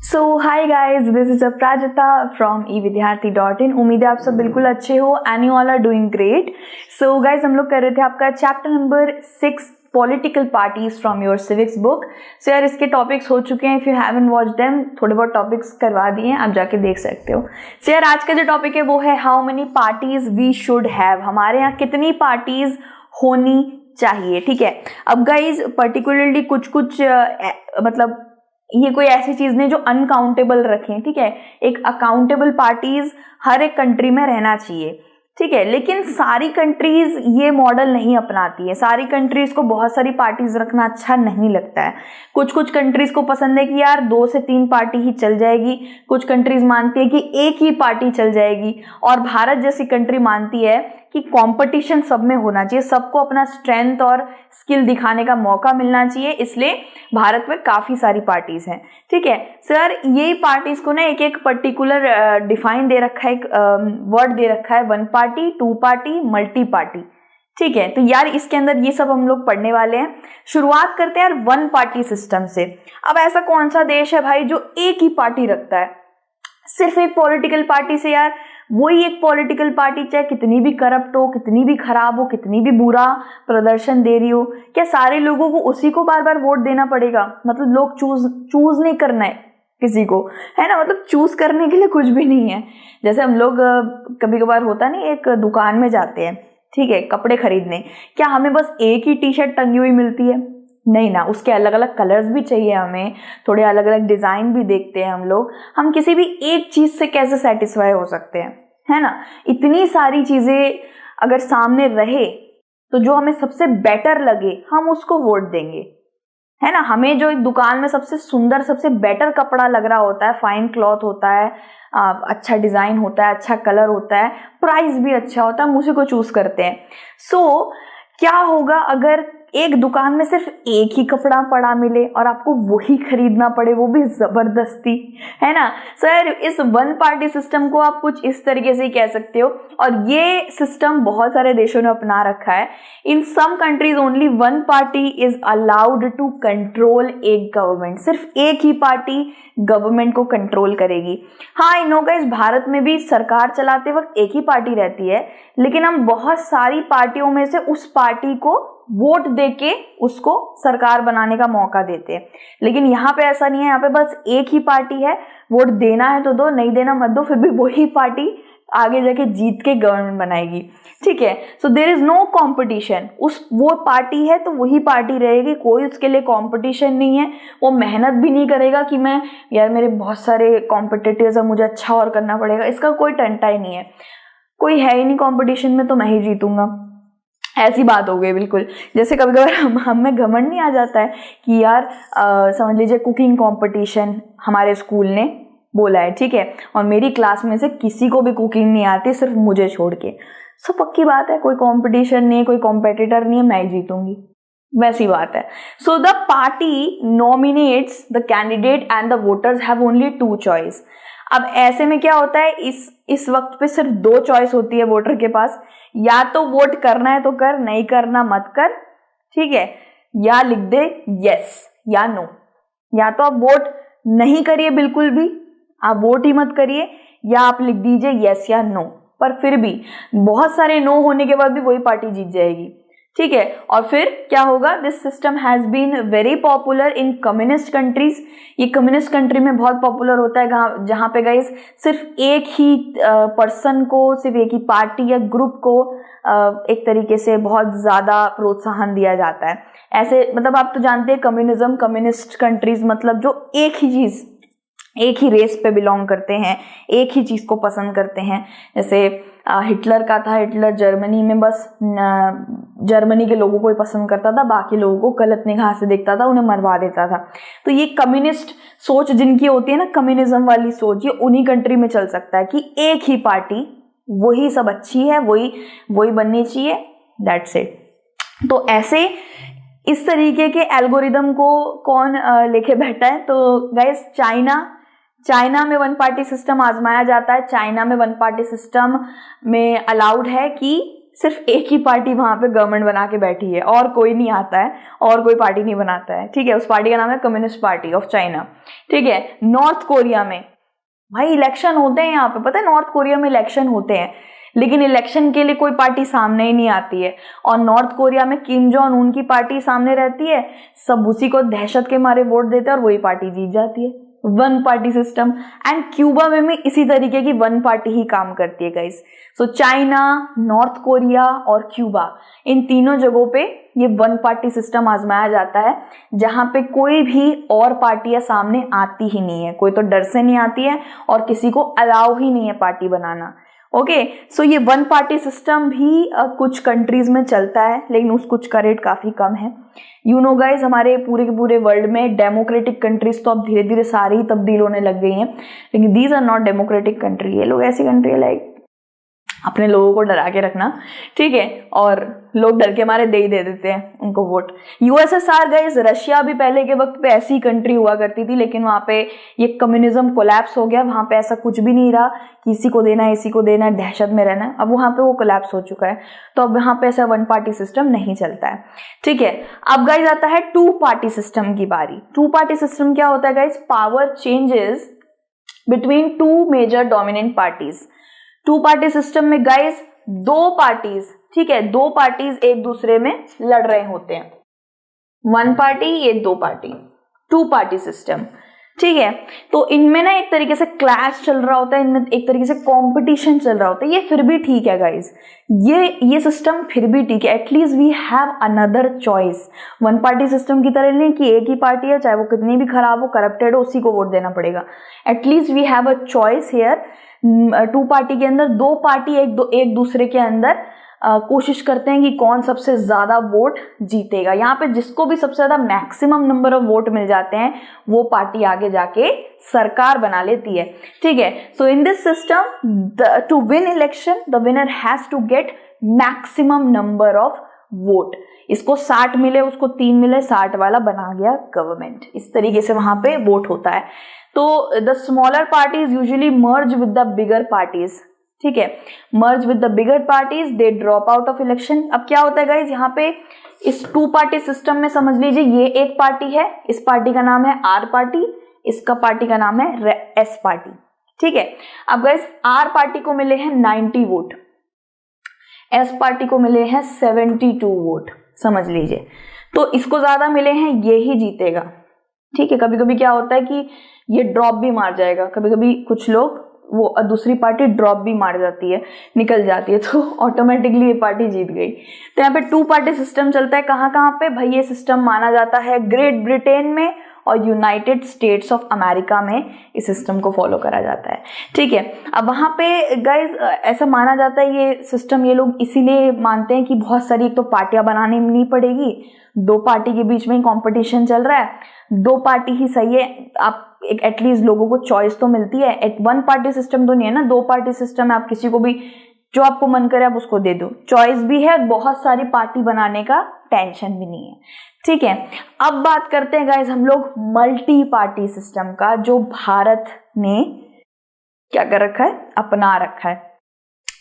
So hi guys, this is Aparajita from evidyarthi.in। उम्मीद है आप सब बिल्कुल अच्छे हो and you all are doing great. So guys, हम लोग कर रहे थे आपका chapter number 6 political parties from your civics book. So यार, इसके टॉपिक्स हो चुके हैं। If you haven't watch them, थोड़े बहुत टॉपिक्स करवा दिए हैं, आप जाके देख सकते हो। सो यार, आज का जो टॉपिक है वो है how many parties we should have. हमारे यहाँ कितनी पार्टीज होनी चाहिए। ठीक है, अब गाइज पर्टिकुलरली कुछ मतलब ये कोई ऐसी चीज नहीं जो अनकाउंटेबल रखें। ठीक है, एक अकाउंटेबल पार्टीज हर एक कंट्री में रहना चाहिए। ठीक है, लेकिन सारी कंट्रीज ये मॉडल नहीं अपनाती है। सारी कंट्रीज को बहुत सारी पार्टीज रखना अच्छा नहीं लगता है। कुछ कुछ कंट्रीज को पसंद है कि यार 2 से 3 पार्टी ही चल जाएगी। कुछ कंट्रीज मानती है कि एक ही पार्टी चल जाएगी, और भारत जैसी कंट्री मानती है कि कंपटीशन सब में होना चाहिए, सबको अपना स्ट्रेंथ और स्किल दिखाने का मौका मिलना चाहिए। इसलिए भारत में काफी सारी पार्टीज हैं। ठीक है सर, यही पार्टीज को ना एक एक पर्टिकुलर डिफाइन दे रखा है, एक वर्ड दे रखा है, 1 पार्टी, 2 पार्टी, मल्टी पार्टी। ठीक है, तो यार इसके अंदर ये सब हम लोग पढ़ने वाले हैं। शुरुआत करते हैं यार 1 पार्टी सिस्टम से। अब ऐसा कौन सा देश है भाई जो एक ही पार्टी रखता है, सिर्फ एक पॉलिटिकल पार्टी से? यार वही एक पॉलिटिकल पार्टी चाहे कितनी भी करप्ट हो, कितनी भी खराब हो, कितनी भी बुरा प्रदर्शन दे रही हो, क्या सारे लोगों को उसी को बार बार वोट देना पड़ेगा? मतलब लोग चूज नहीं करना है किसी को, है ना। मतलब चूज करने के लिए कुछ भी नहीं है। जैसे हम लोग कभी कभार होता नहीं, एक दुकान में जाते हैं, ठीक है, कपड़े खरीदने, क्या हमें बस एक ही टी शर्ट टंगी हुई मिलती है? नहीं ना, उसके अलग अलग कलर्स भी चाहिए हमें, थोड़े अलग अलग डिजाइन भी देखते हैं हम लोग। हम किसी भी एक चीज से कैसे सेटिस्फाई हो सकते हैं, है ना। इतनी सारी चीजें अगर सामने रहे तो जो हमें सबसे बेटर लगे हम उसको वोट देंगे, है ना। हमें जो एक दुकान में सबसे सुंदर, सबसे बेटर कपड़ा लग रहा होता है, फाइन क्लॉथ होता है, अच्छा डिजाइन होता है, अच्छा कलर होता है, प्राइस भी अच्छा होता है, हम उसी को चूज करते हैं। सो क्या होगा अगर एक दुकान में सिर्फ एक ही कपड़ा पड़ा मिले और आपको वही खरीदना पड़े, वो भी जबरदस्ती, है ना। सर, इस 1 पार्टी सिस्टम को आप कुछ इस तरीके से ही कह सकते हो, और ये सिस्टम बहुत सारे देशों ने अपना रखा है। In some countries only 1 party is allowed to control एक गवर्नमेंट। सिर्फ एक ही पार्टी गवर्नमेंट को कंट्रोल करेगी। हाँ, आई नो गाइस, भारत में भी सरकार चलाते वक्त एक ही पार्टी रहती है, लेकिन हम बहुत सारी पार्टियों में से उस पार्टी को वोट देके उसको सरकार बनाने का मौका देते हैं। लेकिन यहाँ पे ऐसा नहीं है, यहाँ पे बस एक ही पार्टी है। वोट देना है तो दो, नहीं देना मत दो, फिर भी वही पार्टी आगे जाके जीत के गवर्नमेंट बनाएगी। ठीक है, so there is no competition. वो पार्टी है तो वही पार्टी रहेगी, कोई उसके लिए कंपटीशन नहीं है। वो मेहनत भी नहीं करेगा कि मैं, यार मेरे बहुत सारे कॉम्पिटिटर्स हैं, मुझे अच्छा और करना पड़ेगा। इसका कोई टंटा ही नहीं है, कोई है ही नहीं कंपटीशन में तो मैं ही जीतूंगा, ऐसी बात हो गई बिल्कुल। जैसे कभी कभार हम में घमंड नहीं आ जाता है कि यार समझ लीजिए कुकिंग कंपटीशन हमारे स्कूल ने बोला है, ठीक है, और मेरी क्लास में से किसी को भी कुकिंग नहीं आती, सिर्फ मुझे छोड़ के। सो पक्की बात है, कोई कंपटीशन नहीं है, कोई कॉम्पिटिटर नहीं है, मैं ही जीतूंगी, वैसी बात है। So the party nominates the candidate and the voters have only 2 choice. अब ऐसे में क्या होता है, इस वक्त पे सिर्फ 2 चॉइस होती है वोटर के पास। या तो वोट करना है तो कर, नहीं करना मत कर, ठीक है, या लिख दे यस या नो। या तो आप वोट नहीं करिए, बिल्कुल भी आप वोट ही मत करिए, या आप लिख दीजिए यस या नो। पर फिर भी बहुत सारे नो होने के बाद भी वही पार्टी जीत जाएगी। ठीक है, और फिर क्या होगा, this system has been very popular in communist countries. ये कम्युनिस्ट कंट्री में बहुत पॉपुलर होता है, जहां पे गाइस सिर्फ एक ही पर्सन को, सिर्फ एक ही पार्टी या ग्रुप को एक तरीके से बहुत ज्यादा प्रोत्साहन दिया जाता है। ऐसे मतलब आप तो जानते हैं कम्युनिज्म, कम्युनिस्ट कंट्रीज मतलब जो एक ही चीज, एक ही रेस पे बिलोंग करते हैं, एक ही चीज को पसंद करते हैं। जैसे हिटलर का था, हिटलर जर्मनी में बस जर्मनी के लोगों को ही पसंद करता था, बाकी लोगों को गलत निगाह से देखता था, उन्हें मरवा देता था। तो ये कम्युनिस्ट सोच जिनकी होती है ना, कम्युनिज्म वाली सोच, ये उन्हीं कंट्री में चल सकता है कि एक ही पार्टी, वही सब अच्छी है, वही बननी चाहिए, दैट्स इट। तो ऐसे इस तरीके के एल्गोरिदम को कौन लेके बैठा है? तो गाइस, चाइना में 1 पार्टी सिस्टम आजमाया जाता है। चाइना में 1 पार्टी सिस्टम में अलाउड है कि सिर्फ एक ही पार्टी वहां पे गवर्नमेंट बना के बैठी है और कोई नहीं आता है और कोई पार्टी नहीं बनाता है, ठीक है। उस पार्टी का नाम है कम्युनिस्ट पार्टी ऑफ चाइना, ठीक है। नॉर्थ कोरिया में भाई इलेक्शन होते हैं, यहाँ पे पता है नॉर्थ कोरिया में इलेक्शन होते हैं, लेकिन इलेक्शन के लिए कोई पार्टी सामने ही नहीं आती है। और नॉर्थ कोरिया में किम जोंग उन की पार्टी सामने रहती है, सब उसी को दहशत के मारे वोट देते हैं और वही पार्टी जीत जाती है। One party system. And Cuba में भी इसी तरीके की वन पार्टी ही काम करती है guys. So China, north Korea और क्यूबा, इन तीनों जगहों पे ये वन पार्टी सिस्टम आजमाया जाता है, जहां पे कोई भी और पार्टियां सामने आती ही नहीं है, कोई तो डर से नहीं आती है और किसी को अलाउ ही नहीं है पार्टी बनाना। ओके, सो ये वन पार्टी सिस्टम भी कुछ कंट्रीज में चलता है, लेकिन उस कुछ का रेट काफी कम है। यू नो गाइज, हमारे पूरे के पूरे वर्ल्ड में डेमोक्रेटिक कंट्रीज तो अब धीरे धीरे सारी ही तब्दील होने लग गई हैं, लेकिन these are not democratic country. ये लोग ऐसी कंट्री है लाइक अपने लोगों को डरा के रखना, ठीक है, और लोग डर के मारे दे ही दे देते हैं उनको वोट। यूएसएसआर गाइस, रशिया भी पहले के वक्त पे ऐसी कंट्री हुआ करती थी, लेकिन वहां पे ये कम्युनिज्म कोलैप्स हो गया, वहां पे ऐसा कुछ भी नहीं रहा कि इसी को देना है इसी को देना है, दहशत में रहना है। अब वहां पे वो कोलैप्स हो चुका है, तो अब वहां पे ऐसा वन पार्टी सिस्टम नहीं चलता है, ठीक है। अब गाइस आता है टू पार्टी सिस्टम की बारी। टू पार्टी सिस्टम क्या होता है guys? Power changes between two major dominant parties. Two party system में गाइस दो पार्टीज, ठीक है, दो पार्टीज एक दूसरे में लड़ रहे होते हैं। वन पार्टी, ये दो पार्टी, टू पार्टी सिस्टम, ठीक है। तो इनमें ना एक तरीके से क्लैश चल रहा होता है, इनमें एक तरीके से कंपटीशन चल रहा होता है। ये फिर भी ठीक है गाइस, ये सिस्टम फिर भी ठीक है। At least we have another choice. One party system की तरह नहीं कि एक ही पार्टी है, चाहे वो कितनी भी खराब हो, करप्टेड हो, उसी को वोट देना पड़ेगा। At least we have a choice here. Two party के अंदर दो पार्टी एक दूसरे के अंदर कोशिश करते हैं कि कौन सबसे ज्यादा वोट जीतेगा। यहाँ पे जिसको भी सबसे ज्यादा मैक्सिमम नंबर ऑफ वोट मिल जाते हैं, वो पार्टी आगे जाके सरकार बना लेती है, ठीक है। So in this system, to win election the winner has to get maximum number of vote. इसको 60 मिले, उसको 3 मिले, 60 वाला बना गया गवर्नमेंट। इस तरीके से वहां पे वोट होता है। तो the smaller parties usually merge with the bigger parties, ठीक है, merge with the bigger parties, they drop out of election. अब क्या होता है गाइज, यहाँ पे इस टू पार्टी सिस्टम में समझ लीजिए ये एक पार्टी है, इस पार्टी का नाम है आर पार्टी, इसका पार्टी का नाम है एस पार्टी, ठीक है। अब गाइज आर पार्टी को मिले हैं 90 वोट, एस पार्टी को मिले हैं 72 वोट, समझ लीजिए। तो इसको ज्यादा मिले हैं, ये ही जीतेगा, ठीक है। कभी कभी क्या होता है कि ये ड्रॉप भी मार जाएगा, कभी कभी कुछ लोग वो दूसरी पार्टी ड्रॉप भी मार जाती है, निकल जाती है, तो ऑटोमेटिकली ये पार्टी जीत गई। तो यहाँ पे टू पार्टी सिस्टम चलता है। कहाँ कहाँ पे भाई ये सिस्टम माना जाता है? ग्रेट ब्रिटेन में और यूनाइटेड स्टेट्स ऑफ अमेरिका में इस सिस्टम को फॉलो करा जाता है, ठीक है। अब वहां पे गाइज ऐसा माना जाता है ये सिस्टम, ये लोग इसीलिए मानते हैं कि बहुत सारी एक तो पार्टियां बनानी नहीं पड़ेगी, दो पार्टी के बीच में ही कंपटीशन चल रहा है, दो पार्टी ही सही है, आप एक एटलीस्ट लोगों को चॉइस तो मिलती है। एक वन पार्टी सिस्टम तो नहीं है ना, दो पार्टी सिस्टम है, आप किसी को भी जो आपको मन करे आप उसको दे दो, चॉइस भी है, बहुत सारी पार्टी बनाने का टेंशन भी नहीं है, ठीक है। अब बात करते हैं गाइज हम लोग मल्टी पार्टी सिस्टम का, जो भारत ने क्या कर रखा है, अपना रखा है।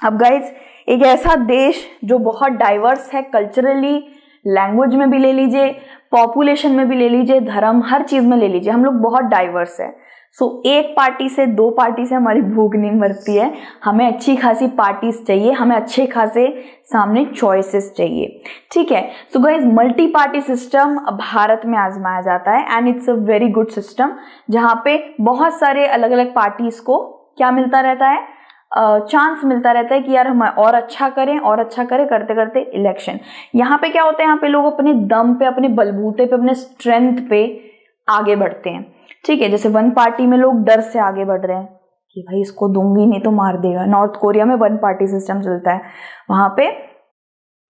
अब गाइज एक ऐसा देश जो बहुत डाइवर्स है कल्चरली, लैंग्वेज में भी ले लीजिए, पॉपुलेशन में भी ले लीजिए, धर्म, हर चीज में ले लीजिए, हम लोग बहुत डाइवर्स है। सो एक पार्टी से दो पार्टी से हमारी भूख नहीं मरती है, हमें अच्छी खासी पार्टीज चाहिए, हमें अच्छे खासे सामने चॉइसेस चाहिए, ठीक है। So guys multi party system Bharat में आजमाया जाता है and it's a very good system, जहां पे बहुत सारे अलग अलग पार्टीज को क्या मिलता रहता है, चांस मिलता रहता है कि यार हम और अच्छा करें और अच्छा करें, करते करते इलेक्शन। यहाँ पे क्या होता है, यहाँ पे लोग अपने दम पे, अपने बलबूते पे, अपने स्ट्रेंथ पे आगे बढ़ते हैं, ठीक है। जैसे वन पार्टी में लोग डर से आगे बढ़ रहे हैं कि भाई इसको दूंगी नहीं तो मार देगा। नॉर्थ कोरिया में वन पार्टी सिस्टम चलता है, वहां पे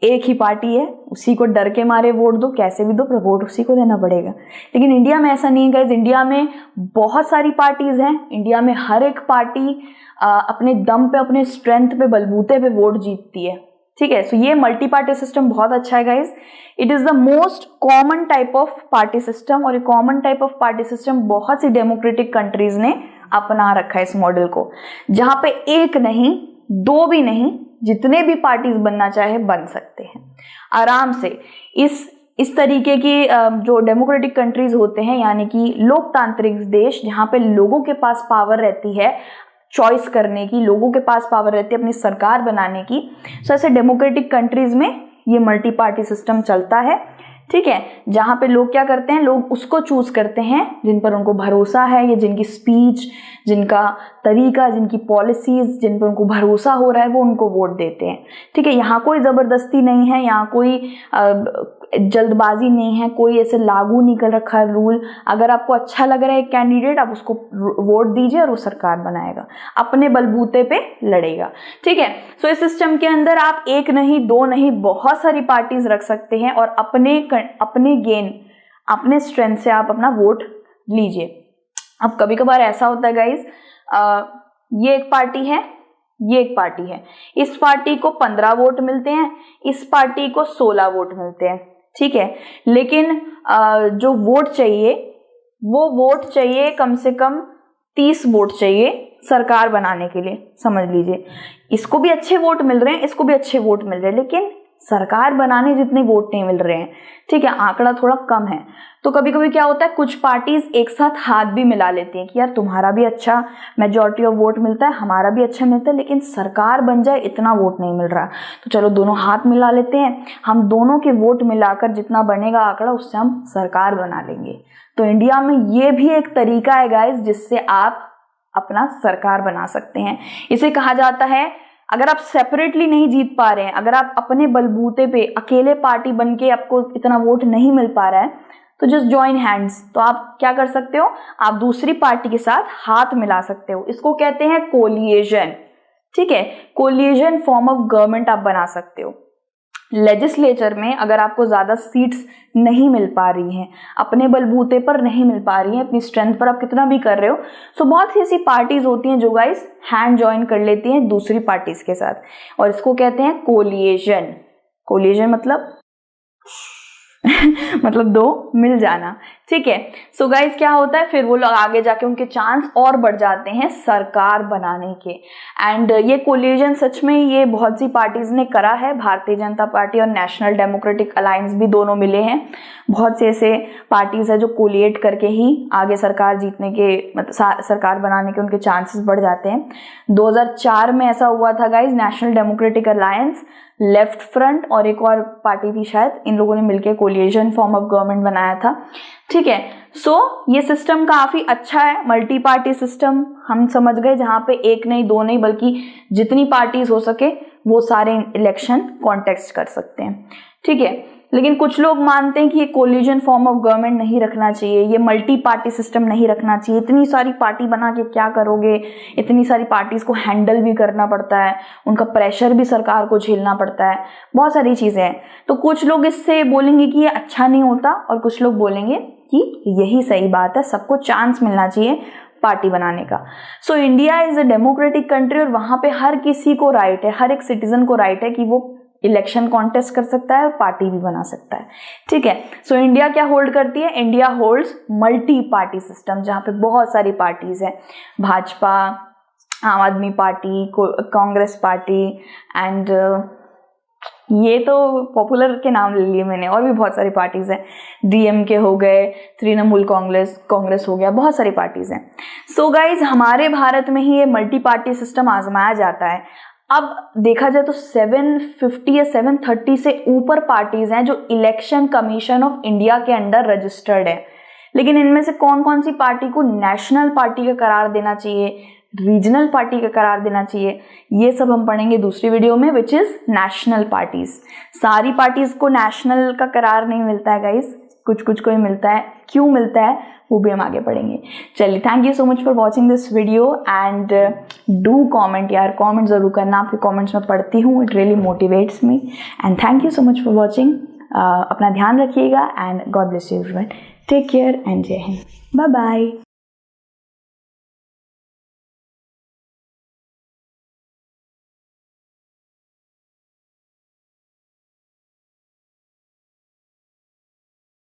एक ही पार्टी है, उसी को डर के मारे वोट दो, कैसे भी दो, पर वोट उसी को देना पड़ेगा। लेकिन इंडिया में ऐसा नहीं है गाइस, इंडिया में बहुत सारी पार्टीज हैं, इंडिया में हर एक पार्टी अपने दम पे, अपने स्ट्रेंथ पे, बलबूते पे वोट जीतती है, ठीक है। सो ये मल्टी पार्टी सिस्टम बहुत अच्छा है guys, it is the most common type of party system, और ये common type of party system बहुत सी डेमोक्रेटिक कंट्रीज ने अपना रखा है इस मॉडल को, जहां पे एक नहीं दो भी नहीं, जितने भी पार्टीज बनना चाहे बन सकते हैं आराम से। इस तरीके की जो डेमोक्रेटिक कंट्रीज होते हैं, यानी कि लोकतांत्रिक देश जहाँ पे लोगों के पास पावर रहती है चॉइस करने की, लोगों के पास पावर रहती है अपनी सरकार बनाने की, तो ऐसे डेमोक्रेटिक कंट्रीज में ये मल्टी पार्टी सिस्टम चलता है। ठीक है, जहाँ पे लोग क्या करते हैं, लोग उसको चूज करते हैं जिन पर उनको भरोसा है, या जिनकी स्पीच, जिनका तरीका, जिनकी पॉलिसीज, जिन पर उनको भरोसा हो रहा है, वो उनको वोट देते हैं। ठीक है, यहाँ कोई जबरदस्ती नहीं है, यहाँ कोई जल्दबाजी नहीं है, कोई ऐसे लागू नहीं कर रखा है रूल। अगर आपको अच्छा लग रहा है एक कैंडिडेट, आप उसको वोट दीजिए और वो सरकार बनाएगा, अपने बलबूते पे लड़ेगा। ठीक है, सो इस सिस्टम के अंदर आप एक नहीं, दो नहीं, बहुत सारी पार्टीज रख सकते हैं और अपने गेन, अपने स्ट्रेंथ से आप अपना वोट लीजिए। अब कभी कभार ऐसा होता है गाइज, ये एक पार्टी है, ये एक पार्टी है, इस पार्टी को 15 वोट मिलते हैं, इस पार्टी को 16 वोट मिलते हैं। ठीक है, लेकिन जो वोट चाहिए वो वोट चाहिए कम से कम 30 वोट चाहिए सरकार बनाने के लिए। समझ लीजिए, इसको भी अच्छे वोट मिल रहे हैं, इसको भी अच्छे वोट मिल रहे हैं, लेकिन सरकार बनाने जितने वोट नहीं मिल रहे हैं। ठीक है, आंकड़ा थोड़ा कम है। तो कभी कभी क्या होता है, कुछ पार्टीज एक साथ हाथ भी मिला लेती हैं कि यार तुम्हारा भी अच्छा मेजॉरिटी ऑफ वोट मिलता है, हमारा भी अच्छा मिलता है, लेकिन सरकार बन जाए इतना वोट नहीं मिल रहा, तो चलो दोनों हाथ मिला लेते हैं, हम दोनों के वोट मिलाकर जितना बनेगा आंकड़ा उससे हम सरकार बना लेंगे। तो इंडिया में ये भी एक तरीका है गाइस, जिससे आप अपना सरकार बना सकते हैं। इसे कहा जाता है, अगर आप सेपरेटली नहीं जीत पा रहे हैं, अगर आप अपने बलबूते पे अकेले पार्टी बनके आपको इतना वोट नहीं मिल पा रहा है, तो जस्ट जॉइन हैंड्स। तो आप क्या कर सकते हो, आप दूसरी पार्टी के साथ हाथ मिला सकते हो। इसको कहते हैं कोलिएशन। ठीक है, कोलिएशन फॉर्म ऑफ गवर्नमेंट आप बना सकते हो। लेजिस्लेचर में अगर आपको ज्यादा सीट्स नहीं मिल पा रही हैं, अपने बलबूते पर नहीं मिल पा रही हैं, अपनी स्ट्रेंथ पर आप कितना भी कर रहे हो, तो बहुत सी ऐसी पार्टीज होती हैं जो गाइस हैंड ज्वाइन कर लेती हैं दूसरी पार्टीज के साथ, और इसको कहते हैं कोलिएशन। कोलिएशन मतलब मतलब दो मिल जाना। ठीक है, सो गाइस क्या होता है, फिर वो लोग आगे जाके उनके चांस और बढ़ जाते हैं सरकार बनाने के। एंड ये कोलिजन सच में ये बहुत सी पार्टीज ने करा है, भारतीय जनता पार्टी और नेशनल डेमोक्रेटिक अलायंस भी दोनों मिले हैं। बहुत से ऐसे पार्टीज है जो कोलिएट करके ही आगे सरकार जीतने के, मतलब सरकार बनाने के उनके चांसेस बढ़ जाते हैं। 2004 में ऐसा हुआ था guys, national democratic alliance, left front और एक और पार्टी थी शायद, इन लोगों ने मिलकर कोलिएशन फॉर्म ऑफ गवर्नमेंट बनाया था। ठीक है, सो ये सिस्टम काफी अच्छा है, मल्टी पार्टी सिस्टम हम समझ गए, जहां पे एक नहीं, दो नहीं, बल्कि जितनी पार्टीज हो सके वो सारे इलेक्शन कॉन्टेस्ट कर सकते हैं। ठीक है, लेकिन कुछ लोग मानते हैं कि ये कोलिजन फॉर्म ऑफ गवर्नमेंट नहीं रखना चाहिए, ये मल्टी पार्टी सिस्टम नहीं रखना चाहिए, इतनी सारी पार्टी बना के क्या करोगे, इतनी सारी पार्टीज को हैंडल भी करना पड़ता है, उनका प्रेशर भी सरकार को झेलना पड़ता है, बहुत सारी चीजें हैं। तो कुछ लोग इससे बोलेंगे कि ये अच्छा नहीं होता, और कुछ लोग बोलेंगे कि यही सही बात है, सबको चांस मिलना चाहिए पार्टी बनाने का। So India is a democratic country, और वहां पे हर किसी को राइट है, हर एक सिटीजन को राइट है कि वो इलेक्शन कॉन्टेस्ट कर सकता है और पार्टी भी बना सकता है। ठीक है, सो इंडिया क्या होल्ड करती है, India holds multi party system, जहां पे बहुत सारी पार्टीज हैं, भाजपा, आम आदमी पार्टी, कांग्रेस पार्टी, एंड ये तो पॉपुलर के नाम ले लिए मैंने, और भी बहुत सारी पार्टीज हैं, डीएमके हो गए, तृणमूल कांग्रेस हो गया, बहुत सारी पार्टीज हैं। सो गाइज हमारे भारत में ही ये मल्टी पार्टी सिस्टम आजमाया जाता है। अब देखा जाए तो 750 या 730 से ऊपर पार्टीज हैं जो इलेक्शन कमीशन ऑफ इंडिया के अंडर रजिस्टर्ड है, लेकिन इनमें से कौन कौन सी पार्टी को नेशनल पार्टी का करार देना चाहिए, रीजनल पार्टी का करार देना चाहिए, ये सब हम पढ़ेंगे दूसरी वीडियो में, विच इज नेशनल पार्टीज। सारी पार्टीज को नेशनल का करार नहीं मिलता है गाइस, कुछ कुछ को ही मिलता है, क्यों मिलता है वो भी हम आगे पढ़ेंगे। चलिए, thank you so much for watching this video, and do comment यार, कॉमेंट जरूर करना, आपके कॉमेंट्स मैं पढ़ती हूँ, it really motivates me, and thank you so much for watching. अपना ध्यान रखिएगा, and God bless you everyone, take care and जय हिंद, बाय बाय।